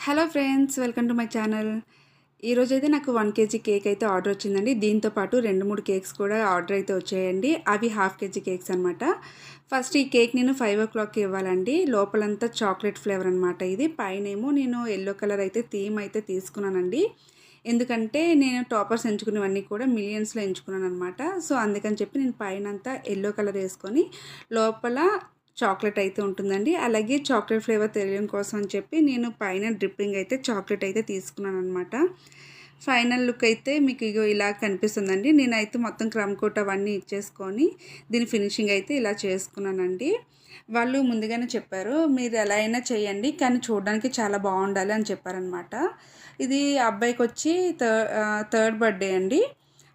Hello friends, welcome to my channel. ఈరోజైతే నాకు 1 KG cake అయితే ఆర్డర్ వచ్చిందండి. దీంతో పాటు 2-3 కేక్స్ కూడా ఆర్డర్ అయితే వచ్చాయండి. అవి హాఫ్ కేజీ కేక్స్ అనమాట. ఫస్ట్ ఈ కేక్ నేను 5:00కి ఇవ్వాలండి. లోపలంతా చాక్లెట్ ఫ్లేవర్ అనమాట. ఇది పైనేమో నేను యెల్లో కలర్ అయితే థీమ్ అయితే తీసుకున్నానండి. ఎందుకంటే నేను టాపర్స్ ఎంచుకునేవన్నీ కూడా మిలియన్స్లో ఎంచుకున్నాను అనమాట. సో అందుకని చెప్పి నేను పైనంతా యెల్లో కలర్ వేసుకొని లోపల చాక్లెట్ అయితే ఉంటుందండి. అలాగే చాక్లెట్ ఫ్లేవర్ తెలియడం కోసం అని చెప్పి నేను పైన డ్రిప్పింగ్ అయితే చాక్లెట్ అయితే తీసుకున్నాను అనమాట. ఫైనల్ లుక్ అయితే మీకు ఇగో ఇలా కనిపిస్తుందండి. నేనైతే మొత్తం క్రమ్ కోట్ అవన్నీ ఇచ్చేసుకొని దీని ఫినిషింగ్ అయితే ఇలా చేసుకున్నానండి. వాళ్ళు ముందుగానే చెప్పారు, మీరు ఎలా అయినా చేయండి కానీ చూడడానికి చాలా బాగుండాలి అని చెప్పారనమాట. ఇది అబ్బాయికి వచ్చి థర్డ్ బర్త్డే అండి.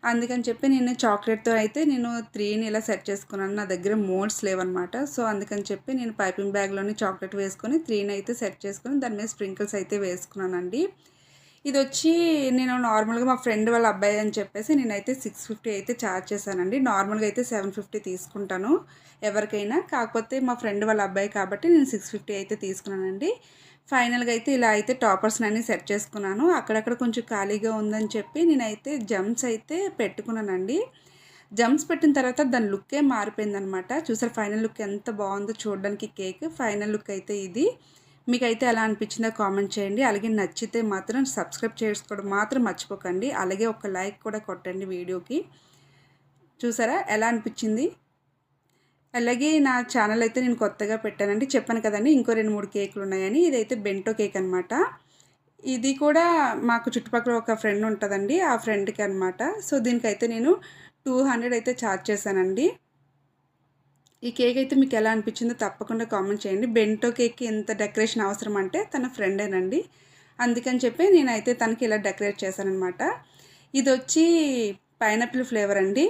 అందుకని చెప్పి నేను చాక్లెట్తో అయితే నేను 3ని ఇలా సెట్ చేసుకున్నాను. నా దగ్గర మోల్డ్స్ లేవన్నమాట. సో అందుకని చెప్పి నేను పైపింగ్ బ్యాగ్లోని చాక్లెట్ వేసుకొని 3ని అయితే సెట్ చేసుకొని దాని మీద స్ప్రింకిల్స్ అయితే వేసుకున్నానండి. ఇది వచ్చి నేను నార్మల్గా మా ఫ్రెండ్ వాళ్ళ అబ్బాయి అని చెప్పేసి నేనైతే 650 అయితే ఛార్జ్ చేశానండి. నార్మల్గా అయితే 750 తీసుకుంటాను ఎవరికైనా. కాకపోతే మా ఫ్రెండ్ వాళ్ళ అబ్బాయి కాబట్టి నేను 650 అయితే తీసుకున్నానండి. ఫైనల్గా అయితే ఇలా అయితే టాపర్స్ని అన్నీ సెట్ చేసుకున్నాను. అక్కడక్కడ కొంచెం ఖాళీగా ఉందని చెప్పి నేనైతే జంప్స్ అయితే పెట్టుకున్నానండి. జంప్స్ పెట్టిన తర్వాత దాని లుక్కే మారిపోయిందనమాట. చూసారు ఫైనల్ లుక్ ఎంత బాగుందో చూడడానికి కేక్. ఫైనల్ లుక్ అయితే ఇది. మీకైతే ఎలా అనిపించిందో కామెంట్ చేయండి. అలాగే నచ్చితే మాత్రం సబ్స్క్రైబ్ చేసుకోవడం మాత్రం మర్చిపోకండి. అలాగే ఒక లైక్ కూడా కొట్టండి వీడియోకి. చూసారా ఎలా అనిపించింది? అలాగే నా ఛానల్ అయితే నేను కొత్తగా పెట్టానండి. చెప్పాను కదండి ఇంకో 2-3 కేకులు ఉన్నాయని. ఇదైతే బెంటో కేక్ అనమాట. ఇది కూడా మాకు చుట్టుపక్కల ఒక ఫ్రెండ్ ఉంటుందండి, ఆ ఫ్రెండ్కి అనమాట. సో దీనికైతే నేను 200 అయితే ఛార్జ్ చేశానండి. ఈ కేక్ అయితే మీకు ఎలా అనిపించిందో తప్పకుండా కామెంట్ చేయండి. బెంటో కేక్కి ఎంత డెకరేషన్ అవసరం అంటే తన ఫ్రెండేనండి. అందుకని చెప్పి నేనైతే తనకి ఇలా డెకరేట్ చేశానమాట. ఇది వచ్చి పైనాపిల్ ఫ్లేవర్ అండి.